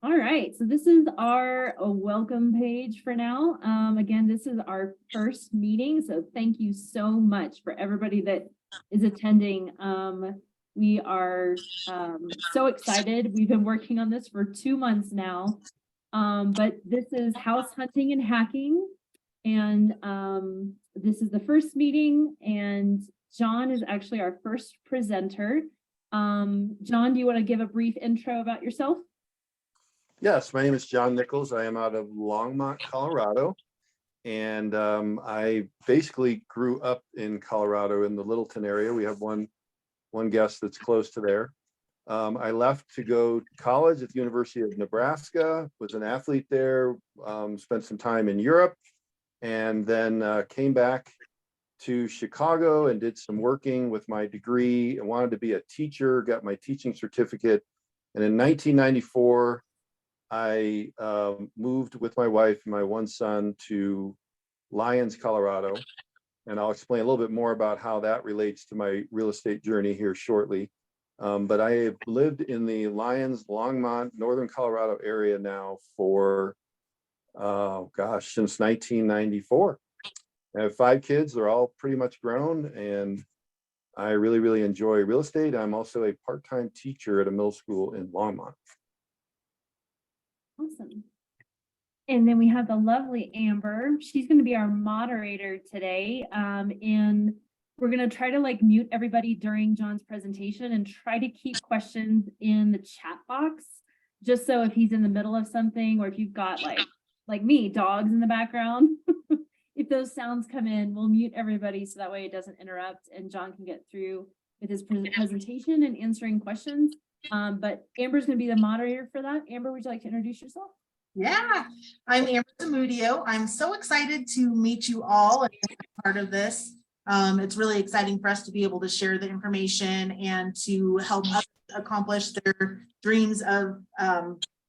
All right, so this is our welcome page for now. Again, this is our first meeting, so thank you so much for everybody that is attending. We are so excited. We've been working on this for 2 months now, but this is house hunting and hacking, and this is the first meeting, and John is actually our first presenter. John, do you want to give a brief intro about yourself? Yes, my name is John Nichols. I am out of Longmont, Colorado. And I basically grew up in Colorado in the Littleton area. We have one guest that's close to there. I left to go to college at the University of Nebraska, was an athlete there, spent some time in Europe, and then came back to Chicago and did some working with my degree and wanted to be a teacher, got my teaching certificate. And in 1994, I moved with my wife and my one son to Lyons, Colorado, and I'll explain a little bit more about how that relates to my real estate journey here shortly. But I have lived in the Lyons, Longmont, Northern Colorado area now for, since 1994. I have 5 kids. They're all pretty much grown, and I really, really enjoy real estate. I'm also a part-time teacher at a middle school in Longmont. Awesome. And then we have the lovely Amber. She's going to be our moderator today. And we're going to try to mute everybody during John's presentation and try to keep questions in the chat box, just so if he's in the middle of something, or if you've got like me, dogs in the background, if those sounds come in, we'll mute everybody so that way it doesn't interrupt and John can get through with his presentation and answering questions. But Amber's going to be the moderator for that. Amber, would you like to introduce yourself? Yeah, I'm Amber Zamudio. I'm so excited to meet you all and be part of this. It's really exciting for us to be able to share the information and to help others accomplish their dreams of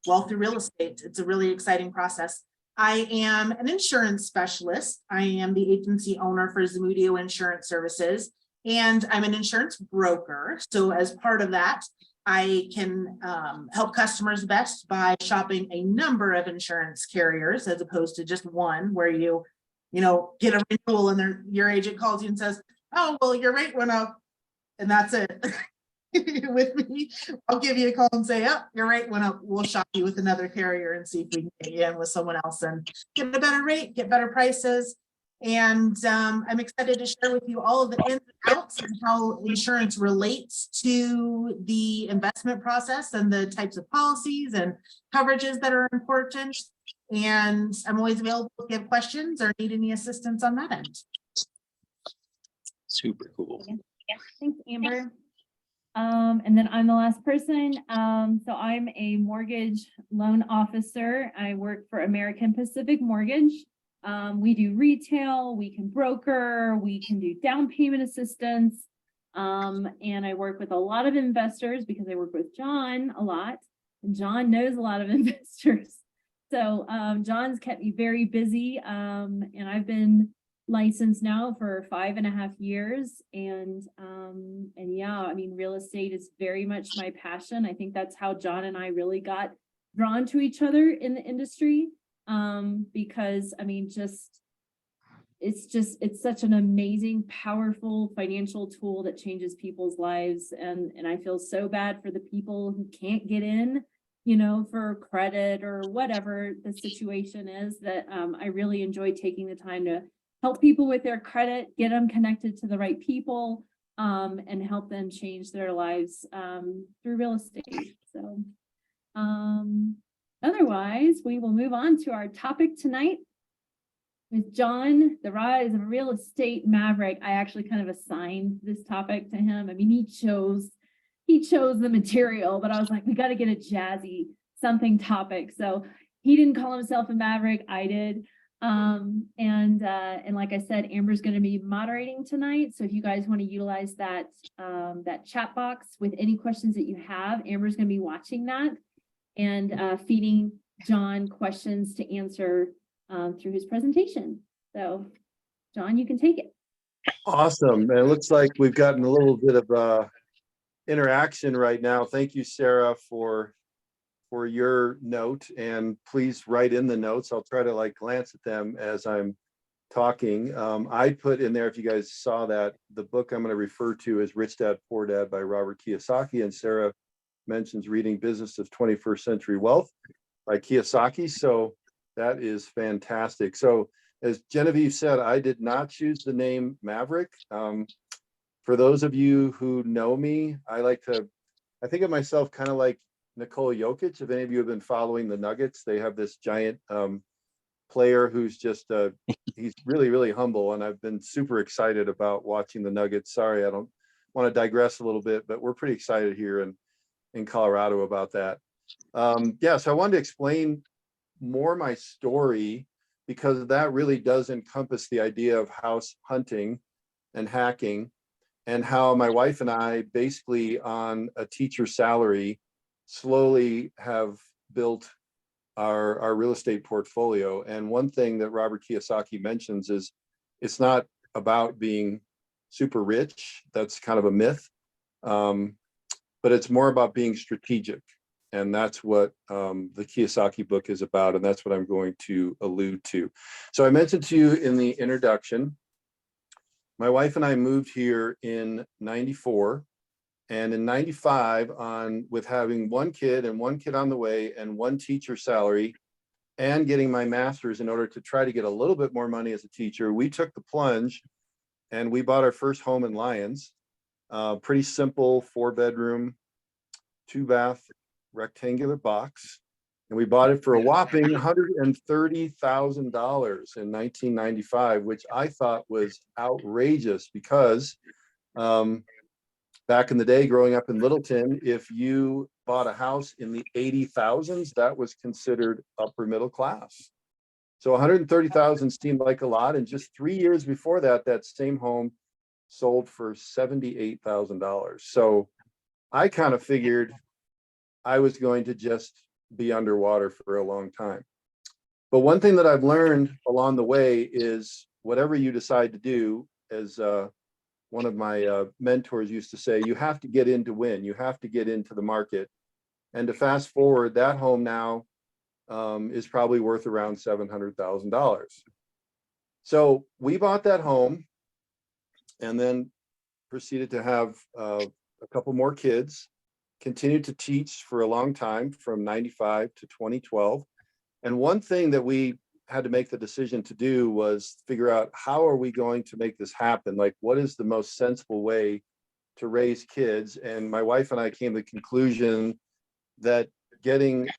wealth through real estate. It's a really exciting process. I am an insurance specialist. I am the agency owner for Zamudio Insurance Services, and I'm an insurance broker. So as part of that, I can help customers best by shopping a number of insurance carriers as opposed to just one, where you get a renewal and your agent calls you and says, "Oh, well, your rate went up," and that's it. With me, I'll give you a call and say, "Oh, your rate went up. We'll shop you with another carrier and see if we can get you in with someone else and get a better rate, get better prices." And I'm excited to share with you all of the ins and outs and how insurance relates to the investment process and the types of policies and coverages that are important. And I'm always available if you have questions or need any assistance on that end. Super cool. Yeah. Thanks, Amber. And then I'm the last person. So I'm a mortgage loan officer. I work for American Pacific Mortgage. We do retail, we can broker, we can do down payment assistance. And I work with a lot of investors because I work with John a lot, and John knows a lot of investors. So John's kept me very busy, and I've been licensed now for 5.5 years. And yeah, I mean, real estate is very much my passion. I think that's how John and I really got drawn to each other in the industry. Because I mean, it's such an amazing, powerful financial tool that changes people's lives. And I feel so bad for the people who can't get in, for credit or whatever the situation is, that I really enjoy taking the time to help people with their credit, get them connected to the right people, and help them change their lives through real estate. So otherwise, we will move on to our topic tonight with John, the rise of real estate maverick. I actually kind of assigned this topic to him. I mean, he chose the material, but I was like, we got to get a jazzy something topic. So he didn't call himself a maverick, I did. And like I said, Amber's going to be moderating tonight. So if you guys want to utilize that chat box with any questions that you have, Amber's going to be watching that and feeding John questions to answer through his presentation. So John, you can take it. Awesome. And it looks like we've gotten a little bit of interaction right now. Thank you, Sarah, for for your note, and please write in the notes. I'll try to like glance at them as I'm talking. I put in there, if you guys saw that, the book I'm going to refer to is Rich Dad Poor Dad by Robert Kiyosaki, and Sarah mentions reading Business of 21st Century Wealth by Kiyosaki. So that is fantastic. So as Genevieve said, I did not choose the name Maverick. For those of you who know me, I think of myself kind of like Nikola Jokic. If any of you have been following the Nuggets, they have this giant player who's just he's really, really humble, and I've been super excited about watching the Nuggets. Sorry, I don't want to digress a little bit, but we're pretty excited here in Colorado about that. Yeah, so I wanted to explain more my story, because that really does encompass the idea of house hunting and hacking, and how my wife and I, basically on a teacher salary, slowly have built our real estate portfolio. And one thing that Robert Kiyosaki mentions is it's not about being super rich. That's kind of a myth. But it's more about being strategic. And that's what the Kiyosaki book is about. And that's what I'm going to allude to. So I mentioned to you in the introduction, my wife and I moved here in '94. And in '95, with having one kid on the way and one teacher salary and getting my master's in order to try to get a little bit more money as a teacher, we took the plunge and we bought our first home in Lyons. Pretty simple 4-bedroom, 2-bath, rectangular box. And we bought it for a whopping $130,000 in 1995, which I thought was outrageous, because back in the day, growing up in Littleton, if you bought a house in the 80,000s, that was considered upper middle class. So 130,000 seemed like a lot. And just 3 years before that, that same home sold for $78,000. So I kind of figured I was going to just be underwater for a long time. But one thing that I've learned along the way is, whatever you decide to do, as one of my mentors used to say, you have to get in to win. You have to get into the market. And to fast forward, that home now is probably worth around $700,000. So we bought that home and then proceeded to have a couple more kids, continued to teach for a long time from '95 to 2012. And one thing that we had to make the decision to do was figure out, how are we going to make this happen? Like, what is the most sensible way to raise kids? And my wife and I came to the conclusion that getting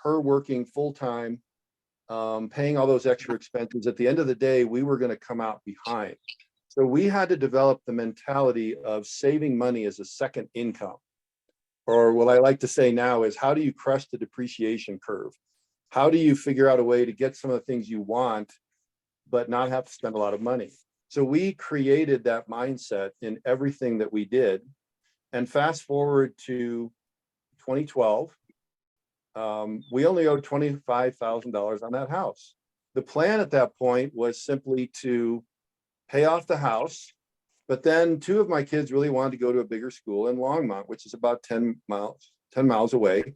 her working full time, paying all those extra expenses, at the end of the day, we were going to come out behind. So we had to develop the mentality of saving money as a second income. Or what I like to say now is, how do you crush the depreciation curve? How do you figure out a way to get some of the things you want, but not have to spend a lot of money? So we created that mindset in everything that we did. And fast forward to 2012, we only owed $25,000 on that house. The plan at that point was simply to pay off the house. But then 2 of my kids really wanted to go to a bigger school in Longmont, which is about 10 miles away.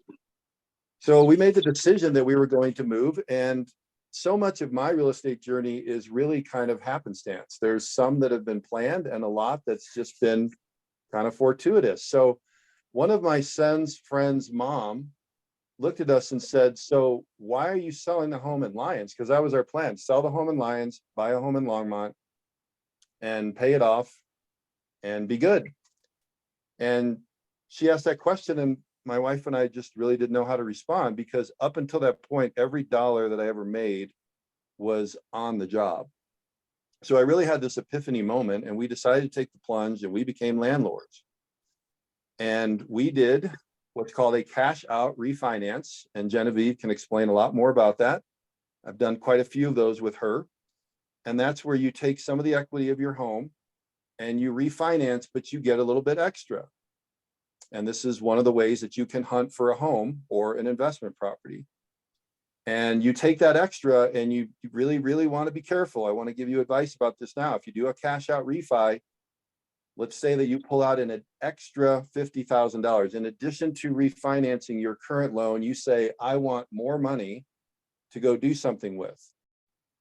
So we made the decision that we were going to move. And so much of my real estate journey is really kind of happenstance. There's some that have been planned and a lot that's just been kind of fortuitous. So one of my son's friend's mom looked at us and said, so why are you selling the home in Lyons? Because that was our plan: sell the home in Lyons, buy a home in Longmont, and pay it off and be good. And she asked that question, and my wife and I just really didn't know how to respond, because up until that point, every dollar that I ever made was on the job. So I really had this epiphany moment, and we decided to take the plunge, and we became landlords. And we did what's called a cash out refinance, and Genevieve can explain a lot more about that. I've done quite a few of those with her. And that's where you take some of the equity of your home and you refinance, but you get a little bit extra. And this is one of the ways that you can hunt for a home or an investment property. And you take that extra, and you really, really want to be careful. I want to give you advice about this now. If you do a cash out refi, let's say that you pull out an extra $50,000 in addition to refinancing your current loan. You say, I want more money to go do something with.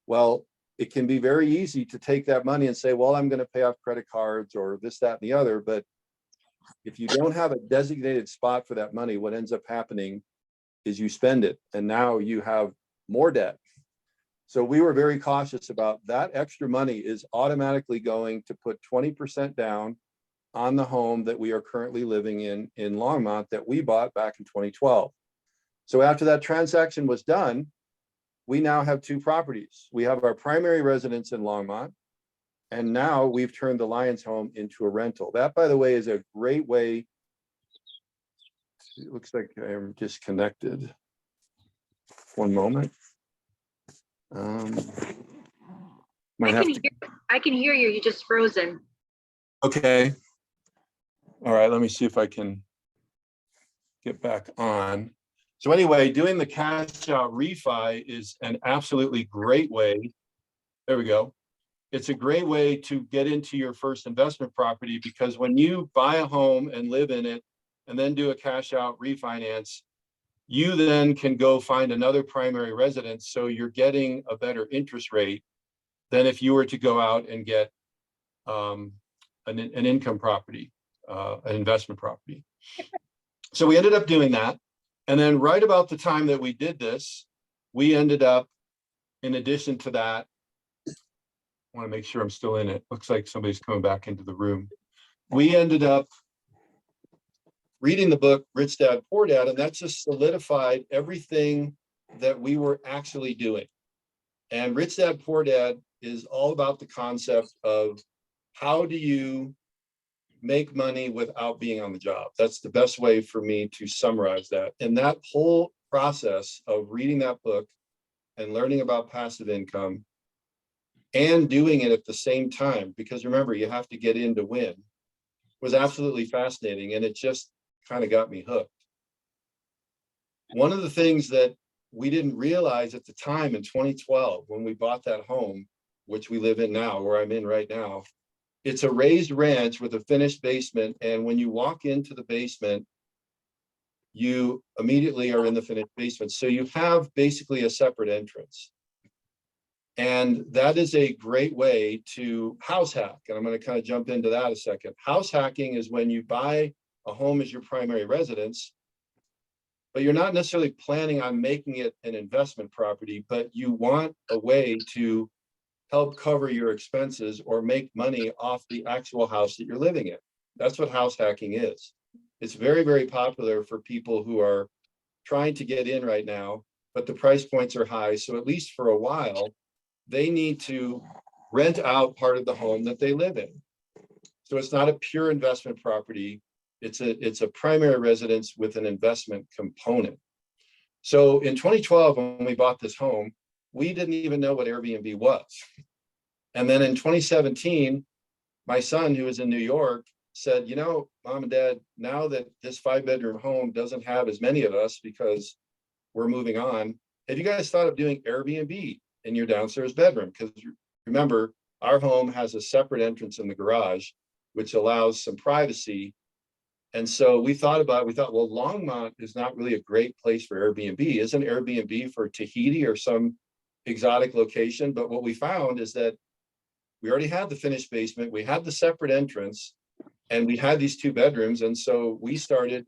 Well, it can be very easy to take that money and say, well, I'm going to pay off credit cards or this, that, and the other. But if you don't have a designated spot for that money, what ends up happening is you spend it, and now you have more debt. So we were very cautious about that. Extra money is automatically going to put 20% down on the home that we are currently living in Longmont that we bought back in 2012. So after that transaction was done, we now have two properties. We have our primary residence in Longmont, and now we've turned the Lions home into a rental. That, by the way, is a great way. It looks like I'm disconnected. One moment. I can hear you. You just frozen. Okay. All right. Let me see if I can get back on. So anyway, doing the cash out refi is an absolutely great way. There we go. It's a great way to get into your first investment property, because when you buy a home and live in it and then do a cash out refinance, you then can go find another primary residence. So you're getting a better interest rate than if you were to go out and get an income property, an investment property. So we ended up doing that. And then right about the time that we did this, we ended up, in addition to that, I want to make sure I'm still in it. Looks like somebody's coming back into the room. We ended up reading the book, Rich Dad, Poor Dad, and that just solidified everything that we were actually doing. And Rich Dad, Poor Dad is all about the concept of how do you make money without being on the job. That's the best way for me to summarize that. And that whole process of reading that book and learning about passive income and doing it at the same time, because remember, you have to get in to win, was absolutely fascinating. And it just kind of got me hooked. One of the things that we didn't realize at the time in 2012, when we bought that home, which we live in now, where I'm in right now, it's a raised ranch with a finished basement. And when you walk into the basement, you immediately are in the finished basement. So you have basically a separate entrance. And that is a great way to house hack. And I'm going to kind of jump into that a second. House hacking is when you buy a home as your primary residence, but you're not necessarily planning on making it an investment property, but you want a way to help cover your expenses or make money off the actual house that you're living in. That's what house hacking is. It's very, very popular for people who are trying to get in right now, but the price points are high. So at least for a while, they need to rent out part of the home that they live in. So it's not a pure investment property. It's a primary residence with an investment component. So in 2012, when we bought this home, we didn't even know what Airbnb was. And then in 2017, my son, who was in New York, said, you know, Mom and Dad, now that this 5-bedroom home doesn't have as many of us because we're moving on, have you guys thought of doing Airbnb in your downstairs bedroom? Because remember, our home has a separate entrance in the garage, which allows some privacy. And so we thought, well, Longmont is not really a great place for Airbnb. Isn't Airbnb for Tahiti or some exotic location? But what we found is that we already had the finished basement, we had the separate entrance, and we had these 2 bedrooms. And so we started,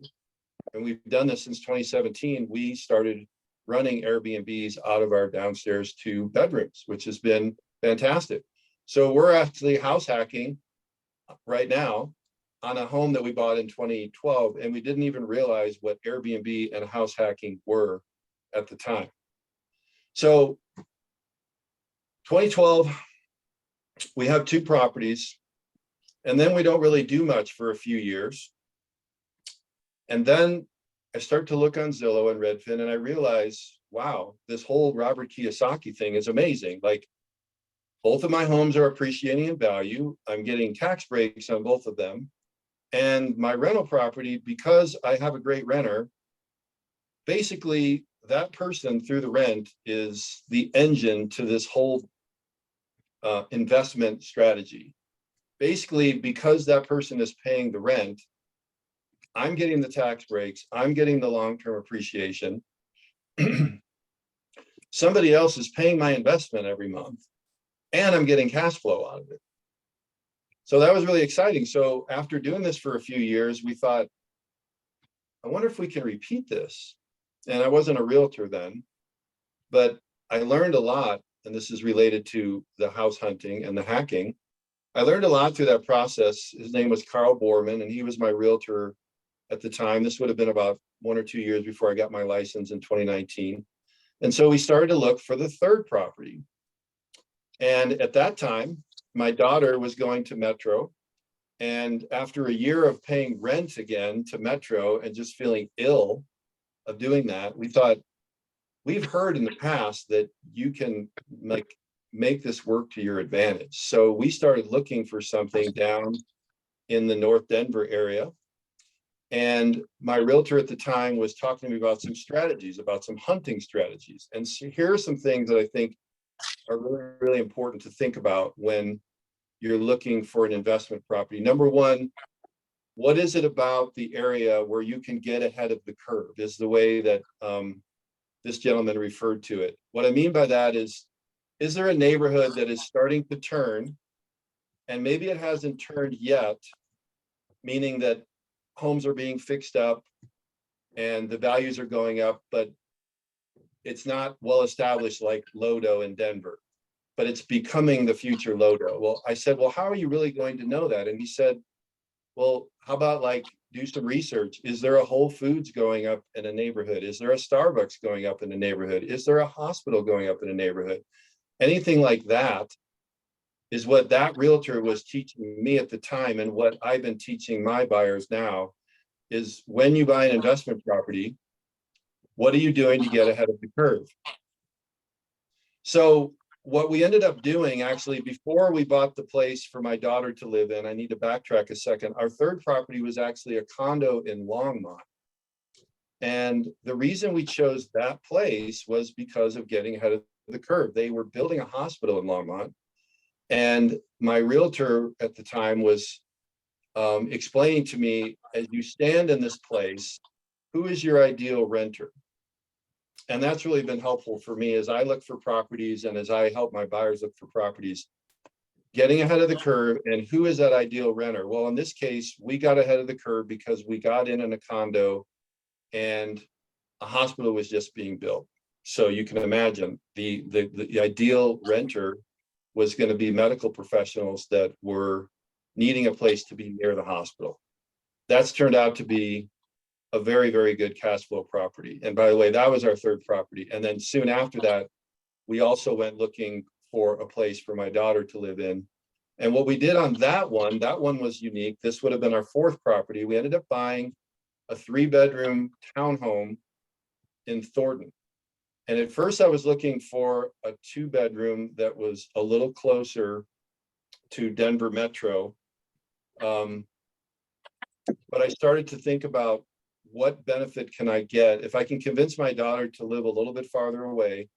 and we've done this since 2017, we started running Airbnbs out of our downstairs 2 bedrooms, which has been fantastic. So we're actually house hacking right now on a home that we bought in 2012, and we didn't even realize what Airbnb and house hacking were at the time. So 2012, we have 2 properties, and then we don't really do much for a few years. And then I start to look on Zillow and Redfin, and I realize, wow, this whole Robert Kiyosaki thing is amazing. Like, both of my homes are appreciating in value. I'm getting tax breaks on both of them. And my rental property, because I have a great renter, basically that person through the rent is the engine to this whole investment strategy. basically, because that person is paying the rent, I'm getting the tax breaks, I'm getting the long-term appreciation. Somebody else is paying my investment every month, and I'm getting cash flow out of it. So that was really exciting. So after doing this for a few years, we thought, I wonder if we can repeat this. And I wasn't a realtor then, but I learned a lot, and this is related to the house hunting and the hacking. I learned a lot through that process. His name was Carl Borman, and he was my realtor at the time. This would have been about 1 or 2 years before I got my license in 2019. And so we started to look for the third property. And at that time, my daughter was going to Metro. And after a year of paying rent again to Metro and just feeling ill of doing that, we thought, we've heard in the past that you can make this work to your advantage. So we started looking for something down in the North Denver area. And my realtor at the time was talking to me about some strategies, about some hunting strategies. And so here are some things that I think are really, really important to think about when you're looking for an investment property. Number one, what is it about the area where you can get ahead of the curve, is the way that this gentleman referred to it. What I mean by that is there a neighborhood that is starting to turn, and maybe it hasn't turned yet, meaning that homes are being fixed up and the values are going up, but it's not well established like Lodo in Denver, but it's becoming the future Lodo. Well, I said, well, how are you really going to know that? And he said, well, how about do some research? Is there a Whole Foods going up in a neighborhood? Is there a Starbucks going up in a neighborhood? Is there a hospital going up in a neighborhood? Anything like that is what that realtor was teaching me at the time, and what I've been teaching my buyers now is, when you buy an investment property, what are you doing to get ahead of the curve? So what we ended up doing, actually, before we bought the place for my daughter to live in, I need to backtrack a second. Our third property was actually a condo in Longmont. And the reason we chose that place was because of getting ahead of the curve. They were building a hospital in Longmont. And my realtor at the time was explaining to me, as you stand in this place, who is your ideal renter? And that's really been helpful for me as I look for properties and as I help my buyers look for properties, getting ahead of the curve. And who is that ideal renter? Well, in this case, we got ahead of the curve because we got in a condo and a hospital was just being built. So you can imagine the ideal renter was going to be medical professionals that were needing a place to be near the hospital. That's turned out to be a very, very good cash flow property. And by the way, that was our third property. And then soon after that, we also went looking for a place for my daughter to live in. And what we did on that one was unique. This would have been our fourth property. We ended up buying a 3-bedroom townhome in Thornton. And at first I was looking for a 2-bedroom that was a little closer to Denver Metro. But I started to think about, what benefit can I get if I can convince my daughter to live a little bit farther away?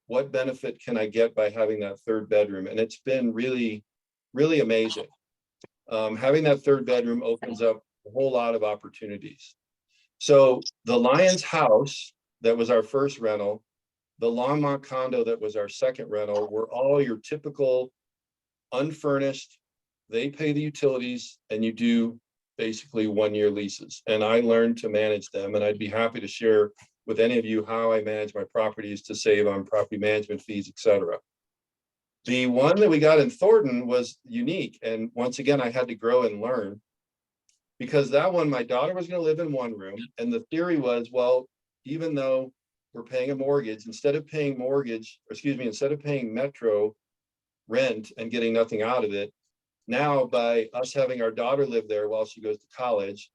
What benefit can I get by having that 3rd bedroom? And it's been really, really amazing. Having that 3rd bedroom opens up a whole lot of opportunities. So the Lions house, that was our first rental, the Longmont condo, that was our second rental, were all your typical unfurnished. They pay the utilities and you do basically 1-year leases. And I learned to manage them. And I'd be happy to share with any of you how I manage my properties to save on property management fees, etc. The one that we got in Thornton was unique. And once again, I had to grow and learn, because that one, my daughter was going to live in one room. And the theory was, well, even though we're paying a mortgage, instead of paying Metro rent and getting nothing out of it, now by us having our daughter live there while she goes to college,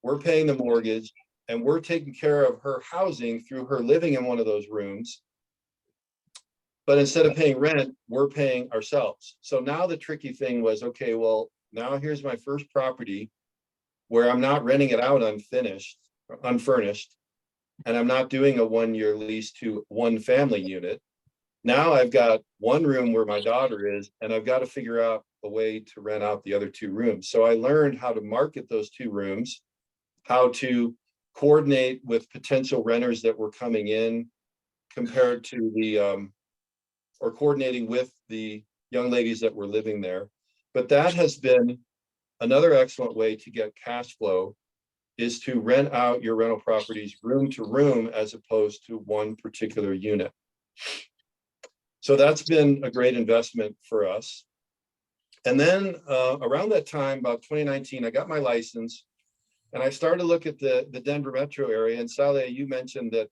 we're paying the mortgage and we're taking care of her housing through her living in one of those rooms. But instead of paying rent, we're paying ourselves. So now the tricky thing was, okay, well, now here's my first property where I'm not renting it out unfurnished, and I'm not doing a 1-year lease to one family unit. Now I've got one room where my daughter is, and I've got to figure out a way to rent out the other 2 rooms. So I learned how to market those 2 rooms, how to coordinate with potential renters that were coming in compared to the, or coordinating with the young ladies that were living there. But that has been another excellent way to get cash flow, is to rent out your rental properties room to room as opposed to one particular unit. So that's been a great investment for us. And then around that time, about 2019, I got my license and I started to look at the Denver metro area. And Saleh, you mentioned that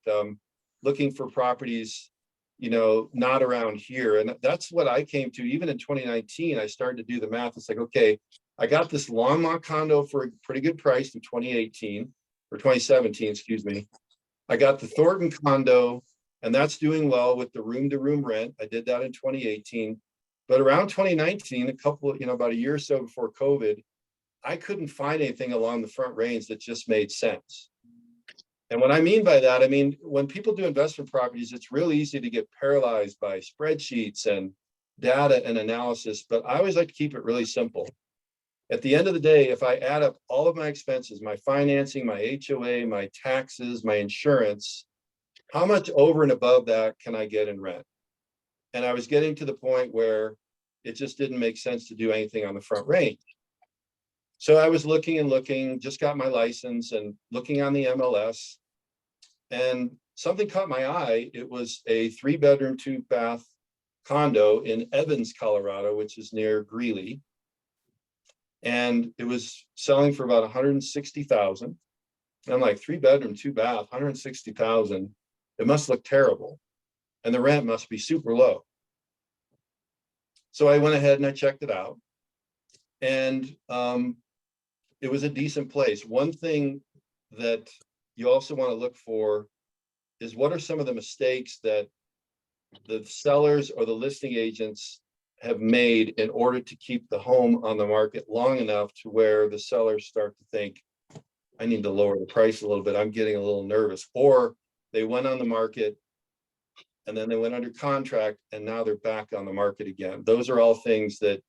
looking for properties, you know, not around here. And that's what I came to. Even in 2019, I started to do the math. It's like, okay, I got this Longmont condo for a pretty good price in 2018 or 2017, excuse me. I got the Thornton condo, and that's doing well with the room-to-room rent. I did that in 2018. But around 2019, about a year or so before COVID, I couldn't find anything along the Front Range that just made sense. And what I mean by that, I mean, when people do investment properties, it's really easy to get paralyzed by spreadsheets and data and analysis, but I always like to keep it really simple. At the end of the day, if I add up all of my expenses, my financing, my HOA, my taxes, my insurance, how much over and above that can I get in rent? And I was getting to the point where it just didn't make sense to do anything on the Front Range. So I was looking and looking, just got my license and looking on the MLS, and something caught my eye. It was a 3-bedroom, 2-bath condo in Evans, Colorado, which is near Greeley. And it was selling for about $160,000. And I'm like, 3-bedroom, 2-bath, $160,000. It must look terrible. And the rent must be super low. So I went ahead and I checked it out. And it was a decent place. One thing that you also want to look for is, what are some of the mistakes that the sellers or the listing agents have made in order to keep the home on the market long enough to where the sellers start to think, I need to lower the price a little bit, I'm getting a little nervous. Or they went on the market and then they went under contract and now they're back on the market again. Those are all things that,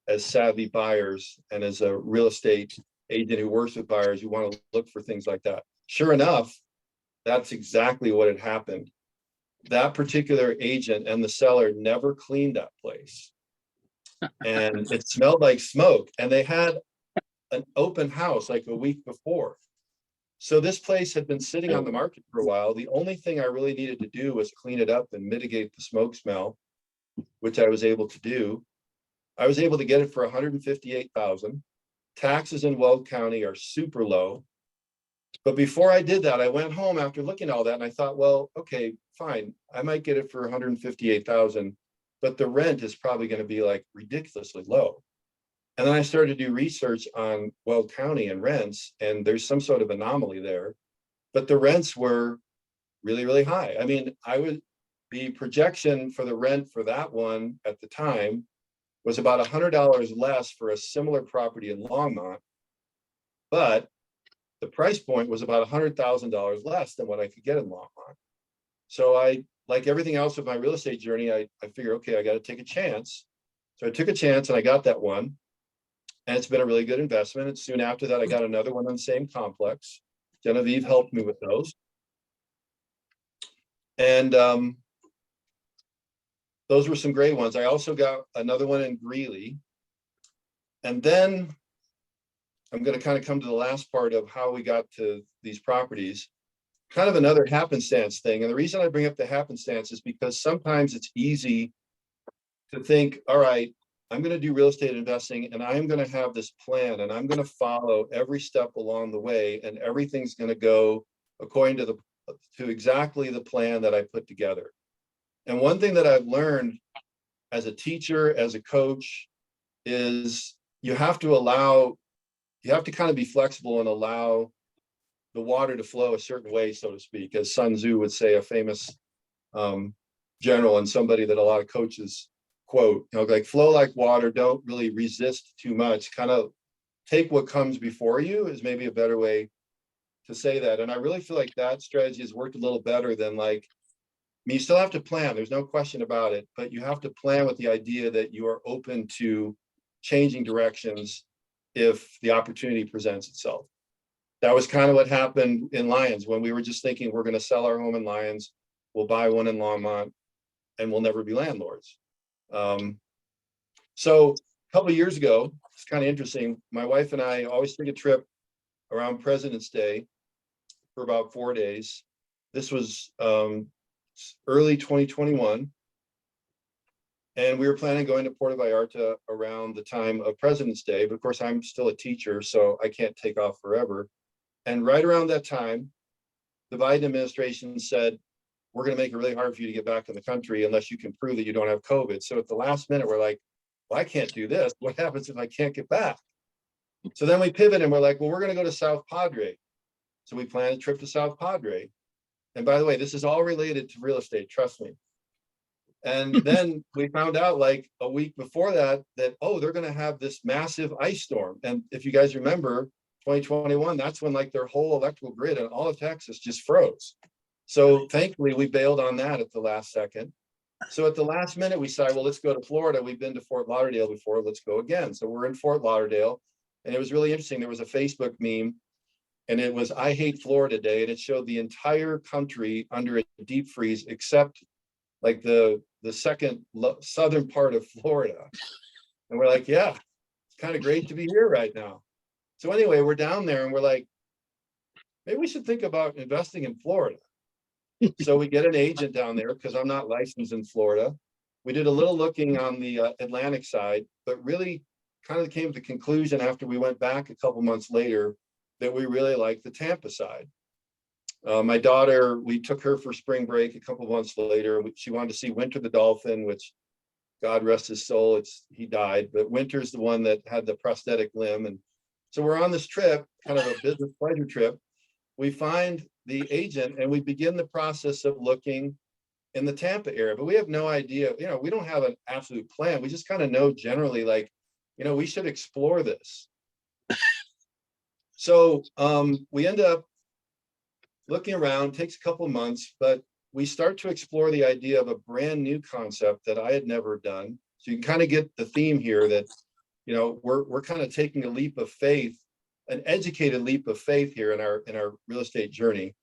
as savvy buyers and as a real estate agent who works with buyers, you want to look for things like that. Sure enough, that's exactly what had happened. That particular agent and the seller never cleaned that place. And it smelled like smoke. And they had an open house like a week before. So this place had been sitting on the market for a while. The only thing I really needed to do was clean it up and mitigate the smoke smell, which I was able to do. I was able to get it for $158,000. Taxes in Weld County are super low. But before I did that, I went home after looking at all that and I thought, well, okay, fine. I might get it for $158,000, but the rent is probably going to be like ridiculously low. And then I started to do research on Weld County and rents, and there's some sort of anomaly there, but the rents were really, really high. I mean, the projection for the rent for that one at the time was about $100 less for a similar property in Longmont, but the price point was about $100,000 less than what I could get in Longmont. So I, like everything else with my real estate journey, I figured, okay, I got to take a chance. So I took a chance and I got that one. And it's been a really good investment. And soon after that, I got another one on the same complex. Genevieve helped me with those. And those were some great ones. I also got another one in Greeley. And then I'm going to kind of come to the last part of how we got to these properties. Kind of another happenstance thing. And the reason I bring up the happenstance is because sometimes it's easy to think, all right, I'm going to do real estate investing and I'm going to have this plan and I'm going to follow every step along the way and everything's going to go according to exactly the plan that I put together. And one thing that I've learned as a teacher, as a coach, is you have to kind of be flexible and allow the water to flow a certain way, so to speak, as Sun Tzu would say, a famous general and somebody that a lot of coaches quote, like flow like water, don't really resist too much, kind of take what comes before you is maybe a better way to say that. And I really feel like that strategy has worked a little better than like, I mean, you still have to plan, there's no question about it, but you have to plan with the idea that you are open to changing directions if the opportunity presents itself. That was kind of what happened in Lyons when we were just thinking we're going to sell our home in Lyons, we'll buy one in Longmont, and we'll never be landlords. So a couple of years ago, it's kind of interesting. My wife and I always take a trip around President's Day for about 4 days. This was early 2021. And we were planning on going to Puerto Vallarta around the time of President's Day. But of course, I'm still a teacher, so I can't take off forever. And right around that time, the Biden administration said, we're going to make it really hard for you to get back in the country unless you can prove that you don't have COVID. So at the last minute, we're like, well, I can't do this. What happens if I can't get back? So then we pivot and we're like, well, we're going to go to South Padre. So we planned a trip to South Padre. And by the way, this is all related to real estate, trust me. And then we found out like a week before that, oh, they're going to have this massive ice storm. And if you guys remember, 2021, that's when like their whole electrical grid and all of Texas just froze. So thankfully, we bailed on that at the last second. So at the last minute, we decided, well, let's go to Florida. We've been to Fort Lauderdale before. Let's go again. So we're in Fort Lauderdale. And it was really interesting. There was a Facebook meme, and it was I Hate Florida Day. And it showed the entire country under a deep freeze, except like the second southern part of Florida. And we're like, yeah, it's kind of great to be here right now. So anyway, we're down there and we're like, maybe we should think about investing in Florida. So we get an agent down there because I'm not licensed in Florida. We did a little looking on the Atlantic side, but really kind of came to the conclusion after we went back a couple months later that we really liked the Tampa side. My daughter, we took her for spring break a couple months later. She wanted to see Winter the dolphin, which God rest his soul, he died, but Winter's the one that had the prosthetic limb. And so we're on this trip, kind of a business pleasure trip. We find the agent and we begin the process of looking in the Tampa area, but we have no idea, we don't have an absolute plan. We just kind of know generally like, we should explore this. So we end up looking around, takes a couple of months, but we start to explore the idea of a brand new concept that I had never done. So you can kind of get the theme here that, we're kind of taking a leap of faith, an educated leap of faith here in our real estate journey.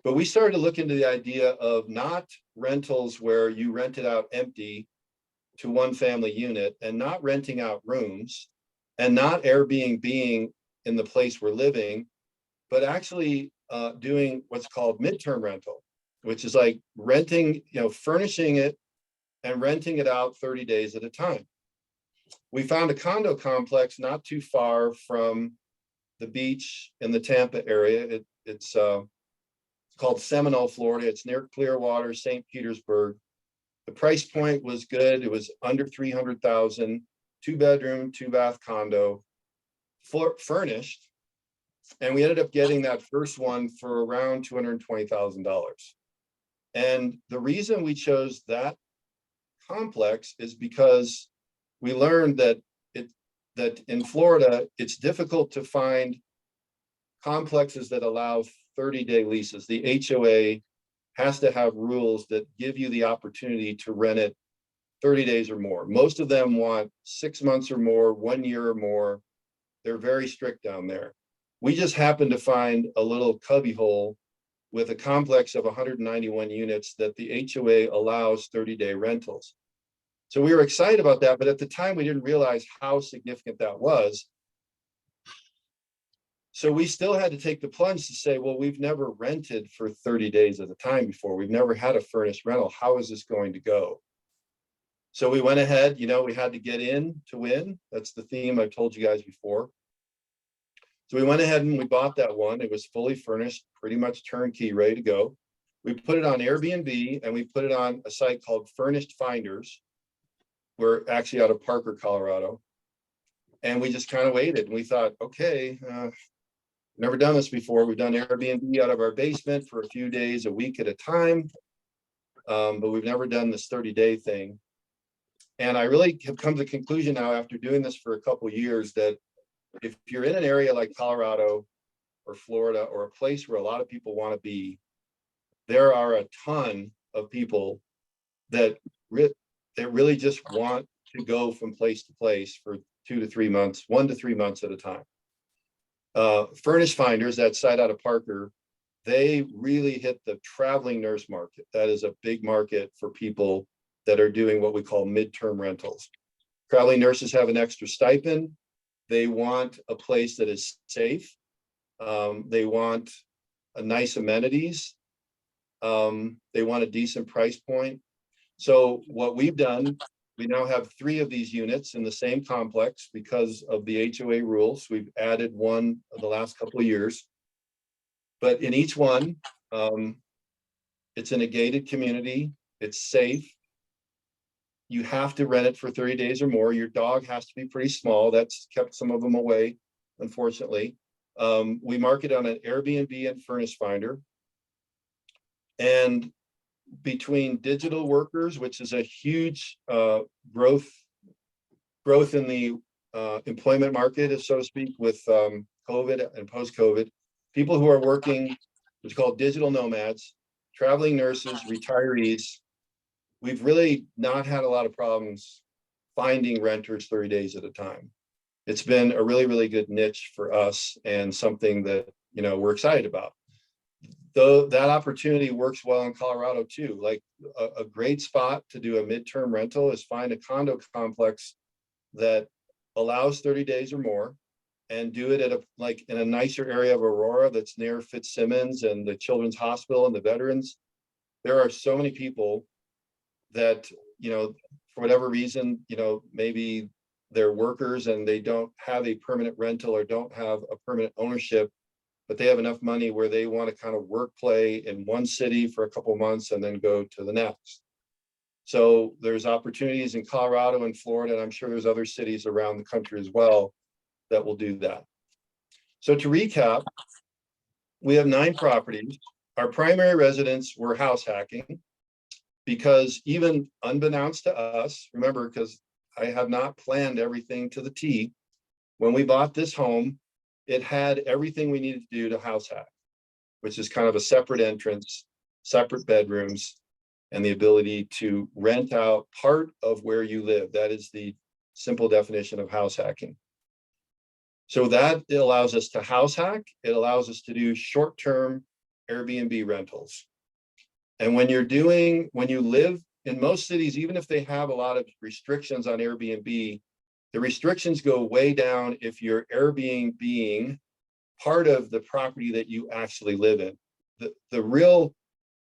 But we started to look into the idea of not rentals where you rent it out empty to one family unit and not renting out rooms and not Airbnb in the place we're living, but actually doing what's called midterm rental, which is like renting, furnishing it and renting it out 30 days at a time. We found a condo complex not too far from the beach in the Tampa area. It's called Seminole, Florida. It's near Clearwater, St. Petersburg. The price point was good. It was under 300,000, 2-bedroom, 2-bath condo, furnished. And we ended up getting that first one for around $220,000. And the reason we chose that complex is because we learned that in Florida, it's difficult to find complexes that allow 30-day leases. The HOA has to have rules that give you the opportunity to rent it 30 days or more. Most of them want 6 months or more, 1 year or more. They're very strict down there. We just happened to find a little cubbyhole with a complex of 191 units that the HOA allows 30-day rentals. So we were excited about that, but at the time we didn't realize how significant that was. So we still had to take the plunge to say, well, we've never rented for 30 days at a time before. We've never had a furnished rental. How is this going to go? So we went ahead, we had to get in to win. That's the theme I've told you guys before. So we went ahead and we bought that one. It was fully furnished, pretty much turnkey, ready to go. We put it on Airbnb and we put it on a site called Furnished Finders. We're actually out of Parker, Colorado. And we just kind of waited and we thought, okay, never done this before. We've done Airbnb out of our basement for a few days, a week at a time. But we've never done this 30-day thing. And I really have come to the conclusion now after doing this for a couple of years that if you're in an area like Colorado or Florida or a place where a lot of people want to be, there are a ton of people that really just want to go from place to place for 2 to 3 months, 1 to 3 months at a time. Furnish Finders, that site out of Parker, they really hit the traveling nurse market. That is a big market for people that are doing what we call midterm rentals. Traveling nurses have an extra stipend. They want a place that is safe. They want a nice amenities. They want a decent price point. So what we've done, we now have 3 of these units in the same complex because of the HOA rules. We've added one of the last couple of years. But in each one, it's in a gated community. It's safe. You have to rent it for 30 days or more. Your dog has to be pretty small. That's kept some of them away, unfortunately. We market on an Airbnb and Furnish Finder. And between digital workers, which is a huge growth in the employment market, so to speak, with COVID and post-COVID, people who are working, what's called digital nomads, traveling nurses, retirees, we've really not had a lot of problems finding renters 30 days at a time. It's been a really, really good niche for us and something that, you know, we're excited about. Though that opportunity works well in Colorado too. Like a great spot to do a midterm rental is find a condo complex that allows 30 days or more, and do it at in a nicer area of Aurora that's near Fitzsimmons and the Children's Hospital and the veterans. There are so many people that, you know, for whatever reason, you know, maybe they're workers and they don't have a permanent rental or don't have a permanent ownership, but they have enough money where they want to kind of work, play in one city for a couple of months and then go to the next. So there's opportunities in Colorado and Florida, and I'm sure there's other cities around the country as well that will do that. So to recap, we have 9 properties. Our primary residents were house hacking because, even unbeknownst to us, remember, because I have not planned everything to the T, when we bought this home, it had everything we needed to do to house hack, which is kind of a separate entrance, separate bedrooms, and the ability to rent out part of where you live. That is the simple definition of house hacking. So that it allows us to house hack. It allows us to do short-term Airbnb rentals. And when you live in most cities, even if they have a lot of restrictions on Airbnb, the restrictions go way down if you're Airbnb-ing part of the property that you actually live in. The real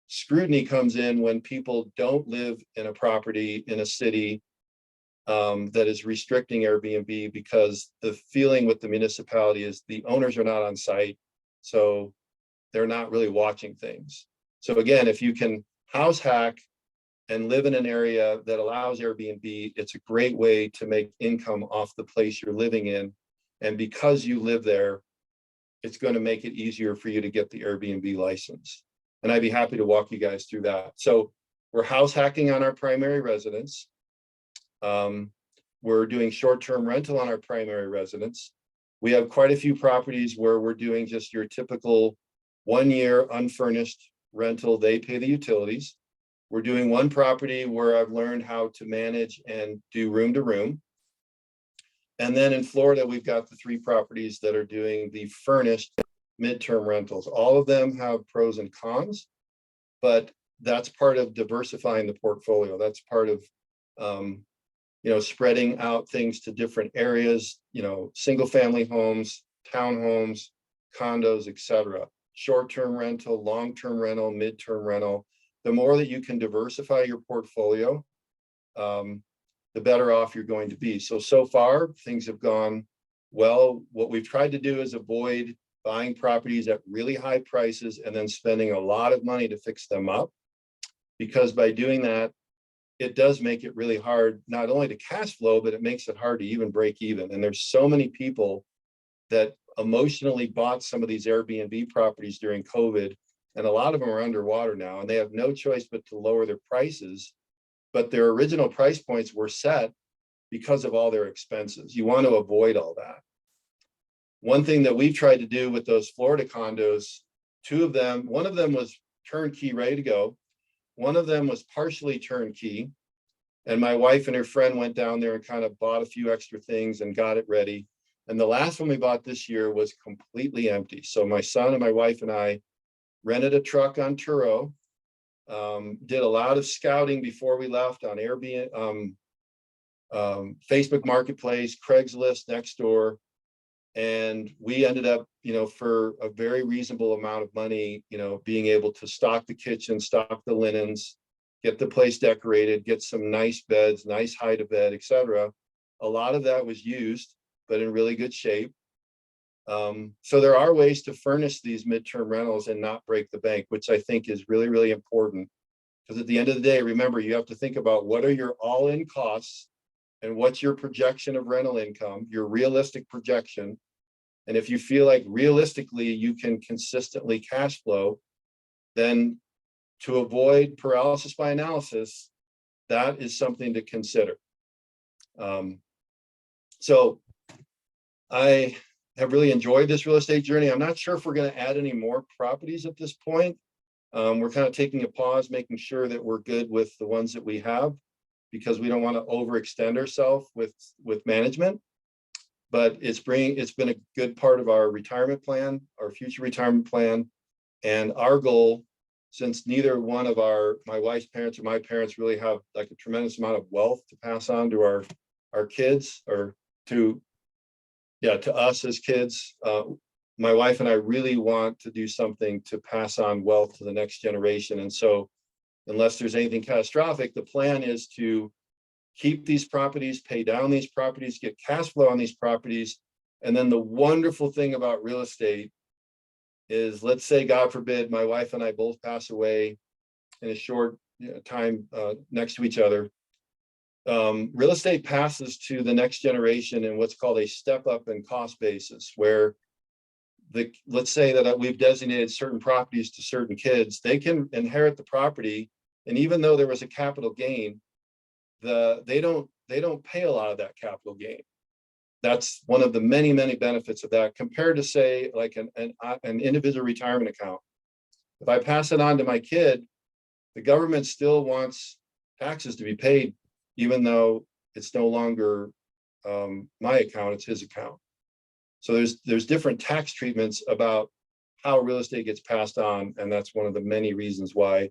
scrutiny comes in when people don't live in a property in a city that is restricting Airbnb, because the feeling with the municipality is the owners are not on site, so they're not really watching things. So again, if you can house hack and live in an area that allows Airbnb, it's a great way to make income off the place you're living in. And because you live there, it's going to make it easier for you to get the Airbnb license. And I'd be happy to walk you guys through that. So we're house hacking on our primary residence. We're doing short-term rental on our primary residence. We have quite a few properties where we're doing just your typical 1-year unfurnished rental. They pay the utilities. We're doing one property where I've learned how to manage and do room to room. And then in Florida, we've got the 3 properties that are doing the furnished midterm rentals. All of them have pros and cons, but that's part of diversifying the portfolio. That's part of, you know, spreading out things to different areas, you know, single family homes, townhomes, condos, etc. Short-term rental, long-term rental, midterm rental. The more that you can diversify your portfolio, the better off you're going to be. So far, things have gone well. What we've tried to do is avoid buying properties at really high prices and then spending a lot of money to fix them up, because by doing that, it does make it really hard, not only to cash flow, but it makes it hard to even break even. And there's so many people that emotionally bought some of these Airbnb properties during COVID, and a lot of them are underwater now, and they have no choice but to lower their prices. But their original price points were set because of all their expenses. You want to avoid all that. One thing that we've tried to do with those Florida condos, 2 of them, one of them was turnkey, ready to go. One of them was partially turnkey. And my wife and her friend went down there and kind of bought a few extra things and got it ready. And the last one we bought this year was completely empty. So my son and my wife and I rented a truck on Turo, did a lot of scouting before we left on Airbnb, Facebook Marketplace, Craigslist, Nextdoor. And we ended up, for a very reasonable amount of money, being able to stock the kitchen, stock the linens, get the place decorated, get some nice beds, nice height of bed, etc. A lot of that was used, but in really good shape. So there are ways to furnish these midterm rentals and not break the bank, which I think is really, really important. Because at the end of the day, remember, you have to think about what are your all-in costs and what's your projection of rental income, your realistic projection. And if you feel like realistically you can consistently cash flow, then to avoid paralysis by analysis, that is something to consider. So I have really enjoyed this real estate journey. I'm not sure if we're going to add any more properties at this point. We're kind of taking a pause, making sure that we're good with the ones that we have, because we don't want to overextend ourselves with management. But it's been a good part of our retirement plan, our future retirement plan. And our goal, since neither one of my wife's parents or my parents really have like a tremendous amount of wealth to pass on to our kids, or to us as kids, my wife and I really want to do something to pass on wealth to the next generation. And so unless there's anything catastrophic, the plan is to keep these properties, pay down these properties, get cash flow on these properties. And then the wonderful thing about real estate is, let's say, God forbid, my wife and I both pass away in a short time next to each other. Real estate passes to the next generation in what's called a step up in cost basis, where let's say that we've designated certain properties to certain kids, they can inherit the property. And even though there was a capital gain, they don't pay a lot of that capital gain. That's one of the many, many benefits of that, compared to, say, like an individual retirement account. If I pass it on to my kid, the government still wants taxes to be paid, even though it's no longer my account, it's his account. So there's different tax treatments about how real estate gets passed on, and that's one of the many reasons why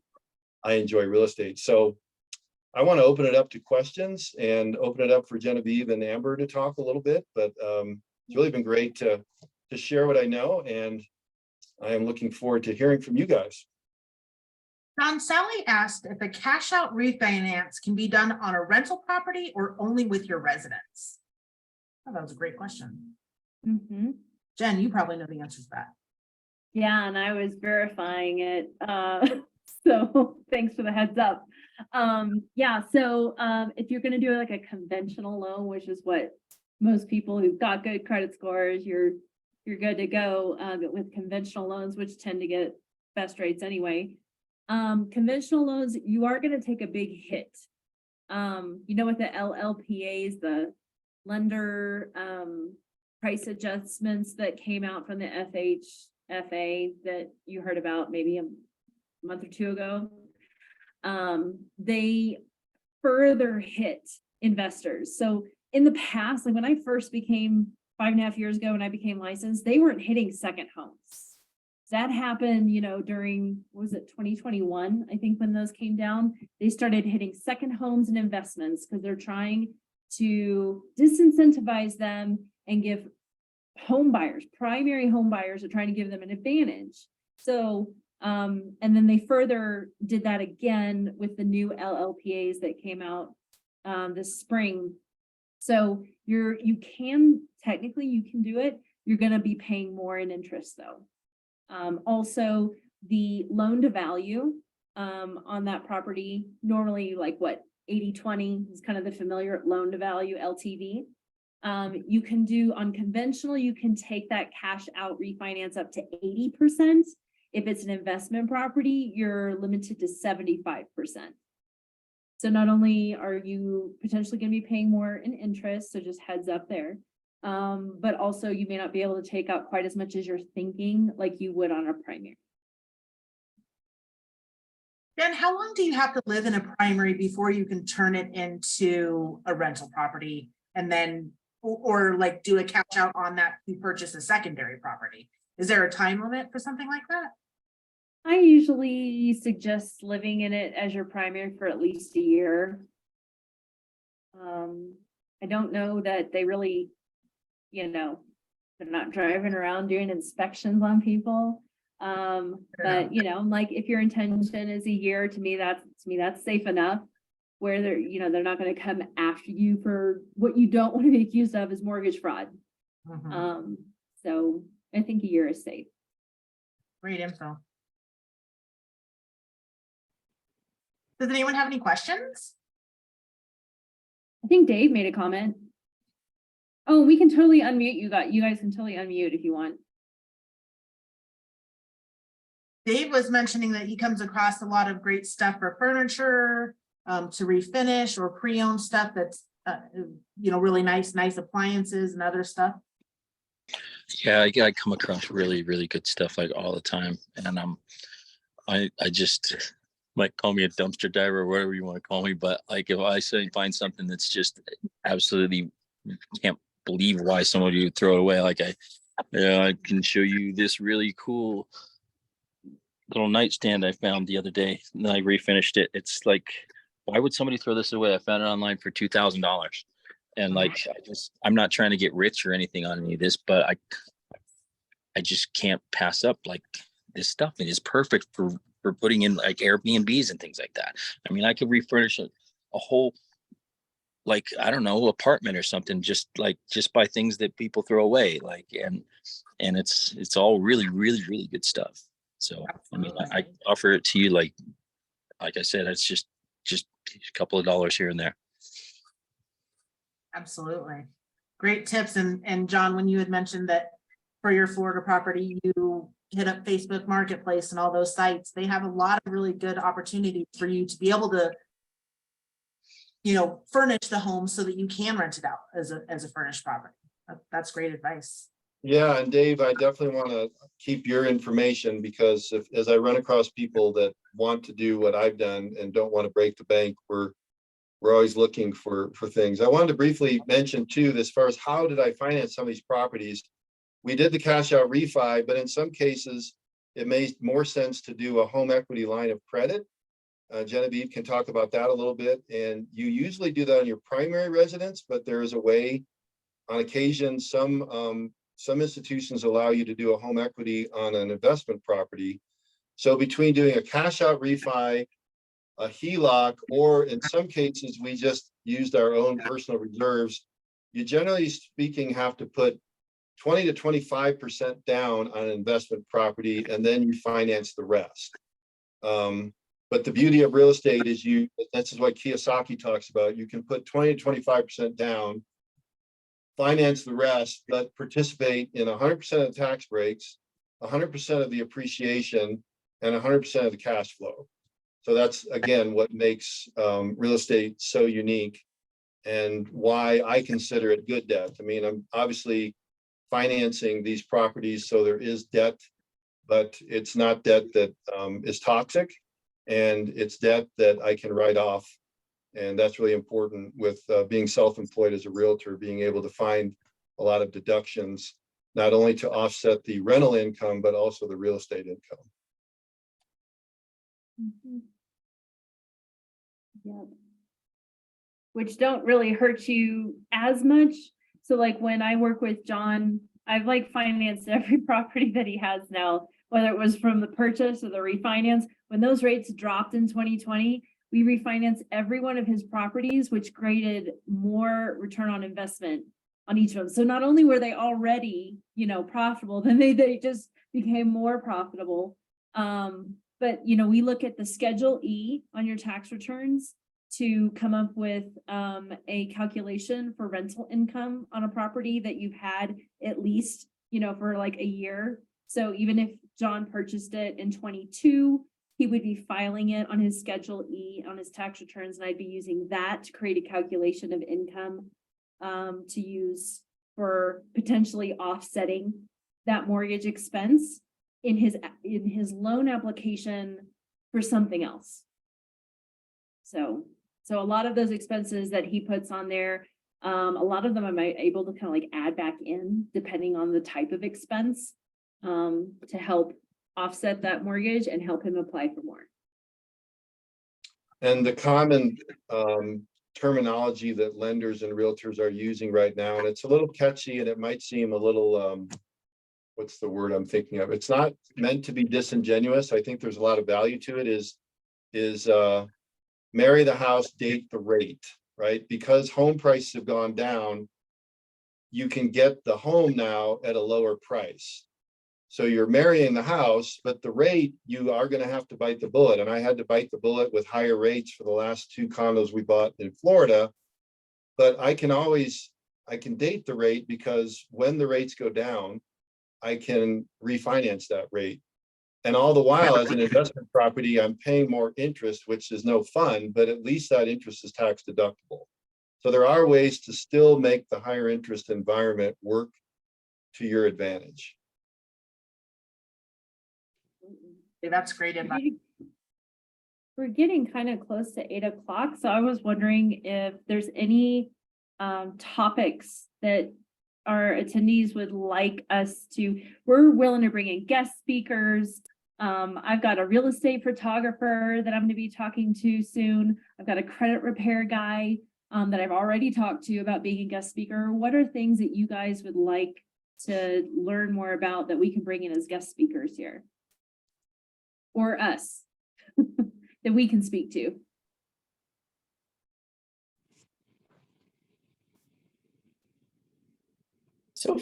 I enjoy real estate. So I want to open it up to questions and open it up for Genevieve and Amber to talk a little bit, but it's really been great to share what I know, and I am looking forward to hearing from you guys. John, Sally asked if a cash out refinance can be done on a rental property or only with your residence. Oh, that was a great question. Mm-hmm. Jen, you probably know the answer to that. Yeah, and I was verifying it. So thanks for the heads up. If you're going to do like a conventional loan, which is what most people who've got good credit scores, you're good to go. But with conventional loans, which tend to get best rates anyway, conventional loans, you are going to take a big hit. With the LLPAs, the lender price adjustments that came out from the FHFA that you heard about maybe a month or two ago, they further hit investors. So in the past, like when I first became 5.5 years ago, when I became licensed, they weren't hitting second homes. That happened, during, was it 2021? I think when those came down, they started hitting second homes and investments because they're trying to disincentivize them and give home buyers, primary home buyers, are trying to give them an advantage. So, and then they further did that again with the new LLPAs that came out this spring. So you can do it. You're going to be paying more in interest though. Also, the loan to value on that property, normally like 80-20 is kind of the familiar loan to value, LTV. You can do on conventional, you can take that cash out refinance up to 80%. If it's an investment property, you're limited to 75%. So not only are you potentially going to be paying more in interest, so just heads up there, but also you may not be able to take out quite as much as you're thinking like you would on a primary. Dan, how long do you have to live in a primary before you can turn it into a rental property and then, or like do a cash out on that to purchase a secondary property? Is there a time limit for something like that? I usually suggest living in it as your primary for at least a year. I don't know that they really, they're not driving around doing inspections on people. But like if your intention is a year, to me that's safe enough. Where they're not going to come after you for what you don't want to be accused of is mortgage fraud. So I think a year is safe. Great info. Does anyone have any questions? I think Dave made a comment. Oh, we can totally unmute you guys. You guys can totally unmute if you want. Dave was mentioning that he comes across a lot of great stuff for furniture, to refinish or pre-owned stuff that's, really nice appliances and other stuff. Yeah, I come across really, really good stuff like all the time. And I just might call me a dumpster diver or whatever you want to call me. But like if I find something that's just absolutely can't believe why somebody would throw it away. Like I can show you this really cool little nightstand I found the other day and I refinished it. It's like, why would somebody throw this away? I found it online for $2,000. And like, I'm not trying to get rich or anything on any of this, but I just can't pass up like this stuff. It is perfect for putting in like Airbnbs and things like that. I mean, I could refurnish a whole, like, I don't know, apartment or something, just by things that people throw away. Like, and it's all really, really, really good stuff. So, I mean, I offer it to you, like I said, it's just a couple of dollars here and there. Absolutely. Great tips. And John, when you had mentioned that for your Florida property, you hit up Facebook Marketplace and all those sites, they have a lot of really good opportunities for you to be able to, furnish the home so that you can rent it out as a furnished property. That's great advice. Yeah, and Dave, I definitely want to keep your information because as I run across people that want to do what I've done and don't want to break the bank, we're always looking for things. I wanted to briefly mention too, as far as how did I finance some of these properties? We did the cash out refi, but in some cases, it made more sense to do a home equity line of credit. Genevieve can talk about that a little bit. And you usually do that on your primary residence, but there is a way on occasion, some institutions allow you to do a home equity on an investment property. So between doing a cash out refi, a HELOC, or in some cases, we just used our own personal reserves, you generally speaking have to put 20 to 25% down on an investment property, and then you finance the rest. But the beauty of real estate is this is what Kiyosaki talks about. You can put 20 to 25% down, finance the rest, but participate in 100% of the tax breaks, 100% of the appreciation, and 100% of the cash flow. So that's, again, what makes real estate so unique and why I consider it good debt. I mean, I'm obviously financing these properties, so there is debt, but it's not debt that is toxic, and it's debt that I can write off. And that's really important with being self-employed as a realtor, being able to find a lot of deductions, not only to offset the rental income, but also the real estate income. Yep. Which don't really hurt you as much. So like when I work with John, I've like financed every property that he has now, whether it was from the purchase or the refinance. When those rates dropped in 2020, we refinanced every one of his properties, which created more return on investment on each of them. So not only were they already, profitable, then they just became more profitable. But, we look at the Schedule E on your tax returns to come up with a calculation for rental income on a property that you've had at least, for like a year. So even if John purchased it in 22, he would be filing it on his Schedule E on his tax returns, and I'd be using that to create a calculation of income to use for potentially offsetting that mortgage expense. In his loan application for something else. So a lot of those expenses that he puts on there, a lot of them I'm able to kind of like add back in depending on the type of expense, to help offset that mortgage and help him apply for more. And the common terminology that lenders and realtors are using right now, and it's a little catchy and it might seem a little, what's the word I'm thinking of? It's not meant to be disingenuous. I think there's a lot of value to it, is marry the house, date the rate, right? Because home prices have gone down, you can get the home now at a lower price. So you're marrying the house, but the rate, you are going to have to bite the bullet. And I had to bite the bullet with higher rates for the last 2 condos we bought in Florida. But I can date the rate, because when the rates go down, I can refinance that rate. And all the while, as an investment property, I'm paying more interest, which is no fun, but at least that interest is tax deductible. So there are ways to still make the higher interest environment work to your advantage. Okay, that's great advice. We're getting kind of close to 8 o'clock, so I was wondering if there's any topics that our attendees would like us to. We're willing to bring in guest speakers. I've got a real estate photographer that I'm going to be talking to soon. I've got a credit repair guy that I've already talked to about being a guest speaker. What are things that you guys would like to learn more about that we can bring in as guest speakers here? Or us that we can speak to? So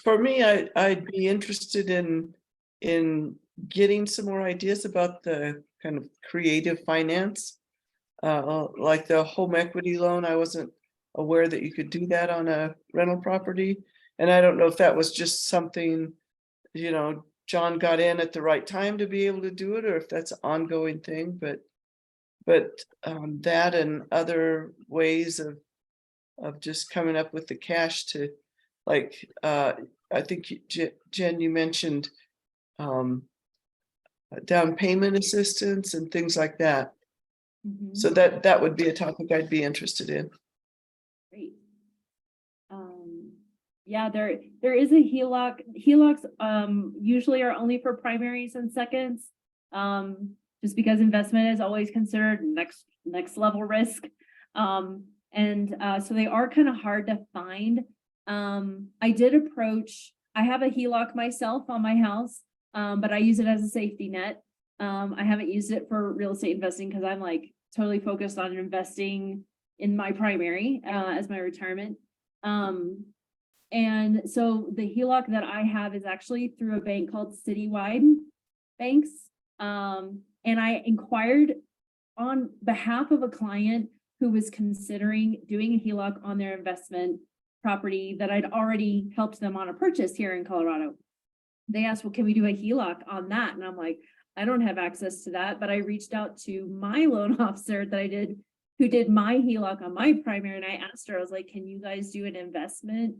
for me, I'd be interested in getting some more ideas about the kind of creative finance, like the home equity loan. I wasn't aware that you could do that on a rental property. And I don't know if that was just something, John got in at the right time to be able to do it, or if that's an ongoing thing, but that and other ways of just coming up with the cash to, like, I think Jen, you mentioned down payment assistance and things like that. Mhm. So that would be a topic I'd be interested in. Great. Yeah, there is a HELOC. HELOCs usually are only for primaries and seconds, just because investment is always considered next level risk. So they are kind of hard to find. I have a HELOC myself on my house, but I use it as a safety net. I haven't used it for real estate investing because I'm like totally focused on investing in my primary as my retirement. And so the HELOC that I have is actually through a bank called Citywide Banks. And I inquired on behalf of a client who was considering doing a HELOC on their investment property that I'd already helped them on a purchase here in Colorado. They asked, well, can we do a HELOC on that? And I'm like, I don't have access to that, but I reached out to my loan officer who did my HELOC on my primary. And I asked her, I was like, can you guys do an investment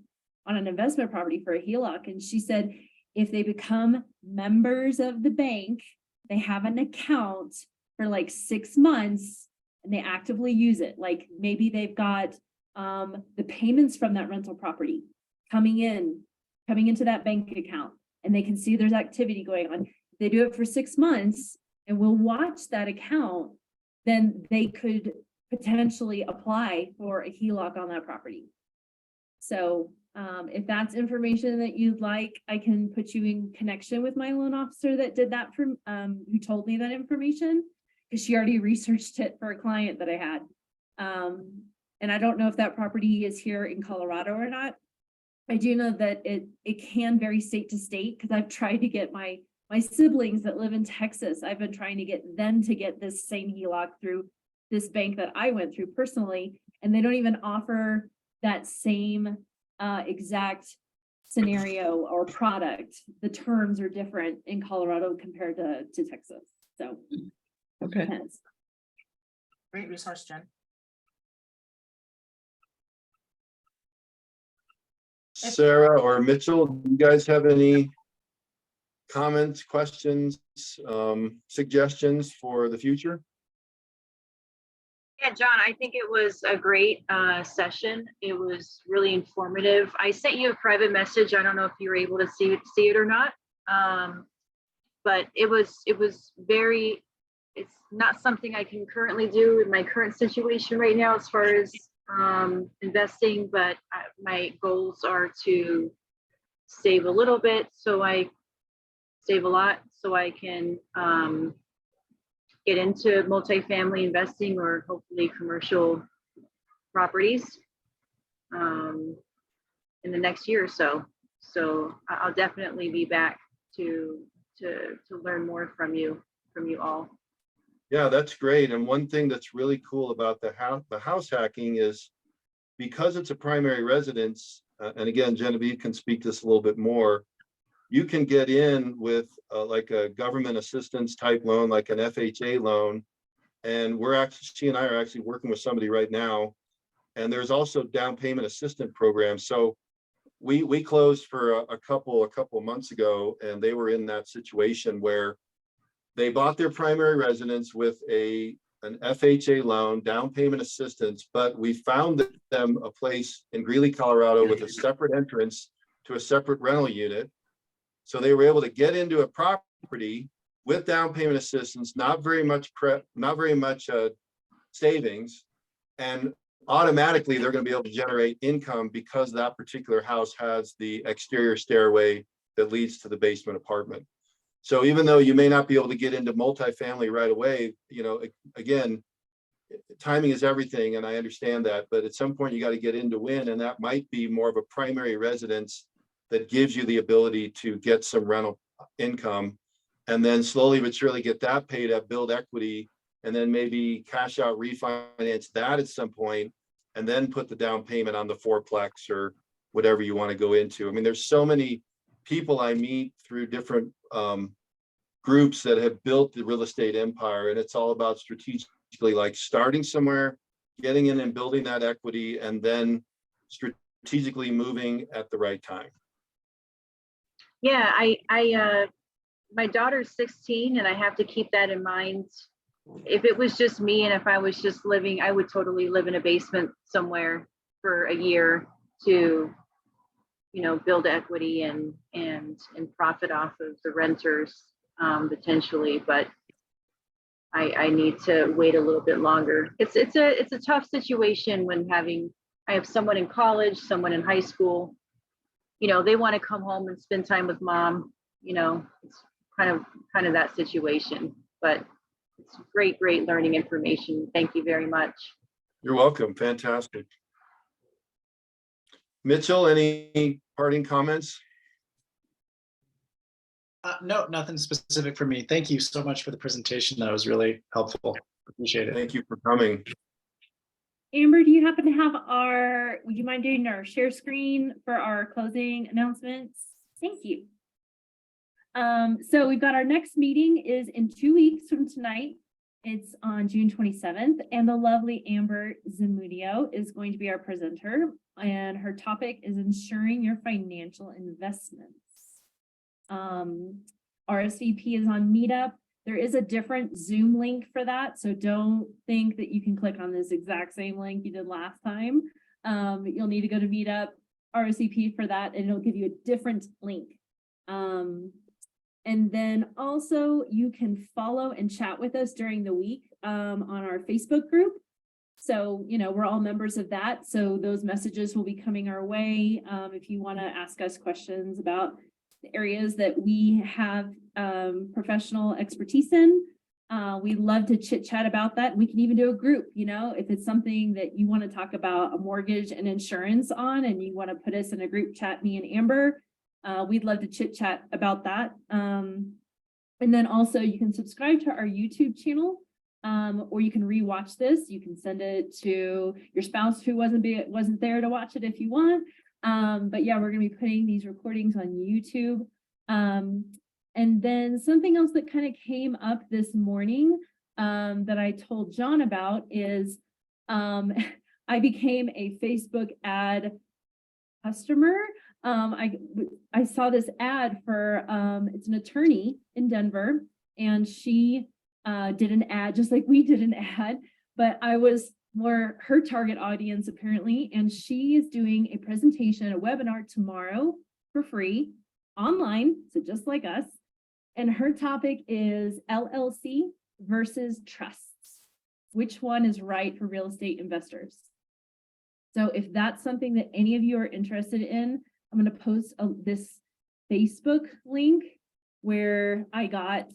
on an investment property for a HELOC? And she said, if they become members of the bank, they have an account for like 6 months and they actively use it. Like maybe they've got the payments from that rental property coming into that bank account, and they can see there's activity going on. They do it for 6 months and we'll watch that account, then they could potentially apply for a HELOC on that property. So if that's information that you'd like, I can put you in connection with my loan officer that did that who told me that information, because she already researched it for a client that I had. And I don't know if that property is here in Colorado or not. I do know that it can vary state to state, because I've tried to get my siblings that live in Texas, I've been trying to get them to get this same HELOC through this bank that I went through personally, and they don't even offer that same exact scenario or product. The terms are different in Colorado compared to Texas. So Okay. depends. Great resource, Jen. Sarah or Mitchell, do you guys have any comments, questions, suggestions for the future? Yeah, John, I think it was a great session. It was really informative. I sent you a private message. I don't know if you were able to see it or not. But it was very, it's not something I can currently do in my current situation right now as far as investing, but my goals are to save a little bit, so I save a lot, so I can get into multifamily investing or hopefully commercial properties in the next year or so. So I'll definitely be back to learn more from you all. Yeah, that's great. And one thing that's really cool about the house hacking is because it's a primary residence, and again, Genevieve can speak this a little bit more, you can get in with like a government assistance type loan, like an FHA loan. And she and I are actually working with somebody right now. And there's also down payment assistance programs. So we closed for a couple of months ago, and they were in that situation where they bought their primary residence with an FHA loan, down payment assistance, but we found them a place in Greeley, Colorado with a separate entrance to a separate rental unit. So they were able to get into a property with down payment assistance, not very much savings, and automatically they're going to be able to generate income because that particular house has the exterior stairway that leads to the basement apartment. So even though you may not be able to get into multifamily right away, again, timing is everything, and I understand that, but at some point you got to get in to win, and that might be more of a primary residence that gives you the ability to get some rental income, and then slowly but surely get that paid up, build equity, and then maybe cash out, refinance that at some point, and then put the down payment on the fourplex or whatever you want to go into. I mean, there's so many people I meet through different groups that have built the real estate empire, and it's all about strategically, like starting somewhere, getting in and building that equity, and then strategically moving at the right time. Yeah, my daughter's 16, and I have to keep that in mind. If it was just me and if I was just living, I would totally live in a basement somewhere for a year to, build equity and profit off of the renters potentially. But I need to wait a little bit longer. It's a tough situation when I have someone in college, someone in high school. They want to come home and spend time with mom. It's kind of that situation. But it's great learning information. Thank you very much. You're welcome. Fantastic. Mitchell, any parting comments? No, nothing specific for me. Thank you so much for the presentation. That was really helpful. Appreciate it. Thank you for coming. Amber, do you happen to have would you mind doing our share screen for our closing announcements? Thank you. So we've got our next meeting is in 2 weeks from tonight. It's on June 27th, and the lovely Amber Zamudio is going to be our presenter, and her topic is ensuring your financial investments. RSVP is on Meetup. There is a different Zoom link for that, so don't think that you can click on this exact same link you did last time. You'll need to go to Meetup, RSVP for that, and it'll give you a different link. And then also you can follow and chat with us during the week on our Facebook group. So, we're all members of that. So those messages will be coming our way. If you want to ask us questions about the areas that we have professional expertise in, we'd love to chit chat about that. We can even do a group, if it's something that you want to talk about a mortgage and insurance on, and you want to put us in a group chat, me and Amber, we'd love to chit chat about that. And then also you can subscribe to our YouTube channel, or you can rewatch this. You can send it to your spouse who wasn't there to watch it if you want. But yeah, we're going to be putting these recordings on YouTube. And then something else that kind of came up this morning that I told John about is I became a Facebook ad customer I saw this ad for, it's an attorney in Denver, and she did an ad just like we did an ad, but I was more her target audience apparently, and she is doing a presentation, a webinar tomorrow for free online, so just like us. And her topic is LLC versus trusts. Which one is right for real estate investors? So if that's something that any of you are interested in, I'm going to post this Facebook link where I got,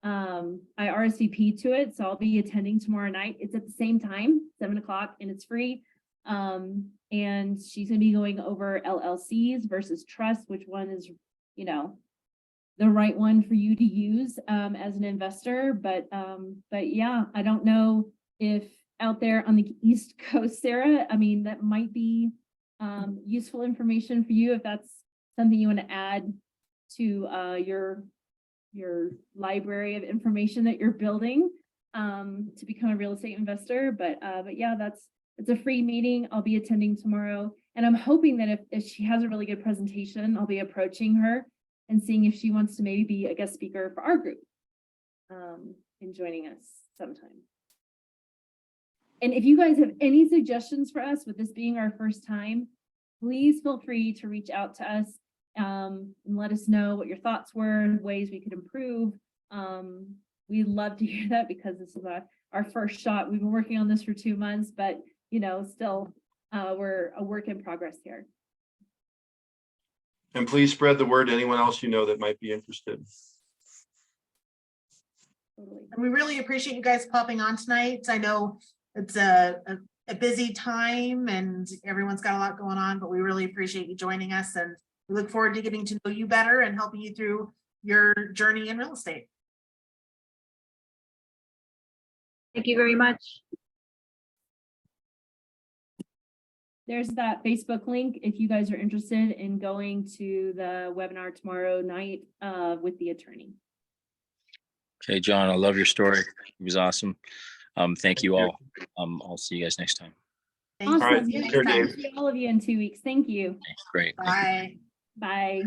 I RSVP to it. So I'll be attending tomorrow night. It's at the same time, 7 o'clock, and it's free. And she's going to be going over LLCs versus trusts, which one is, you know, the right one for you to use as an investor. But yeah, I don't know if out there on the East Coast, Sarah, I mean, that might be useful information for you if that's something you want to add to your library of information that you're building to become a real estate investor. But yeah, it's a free meeting. I'll be attending tomorrow, and I'm hoping that if she has a really good presentation, I'll be approaching her and seeing if she wants to maybe be a guest speaker for our group and joining us sometime. And if you guys have any suggestions for us with this being our first time, please feel free to reach out to us and let us know what your thoughts were, ways we could improve. We'd love to hear that because this is our first shot. We've been working on this for 2 months, but you know, still we're a work in progress here. And please spread the word to anyone else you know that might be interested. Totally. And we really appreciate you guys popping on tonight. I know it's a busy time and everyone's got a lot going on, but we really appreciate you joining us, and we look forward to getting to know you better and helping you through your journey in real estate. Thank you very much. There's that Facebook link if you guys are interested in going to the webinar tomorrow night with the attorney. Okay, John, I love your story. It was awesome. Thank you all. I'll see you guys next time. Thank you. All right, See you take care, next time. Dave. See all of you in 2 weeks. Thank you. Great. Bye. Bye.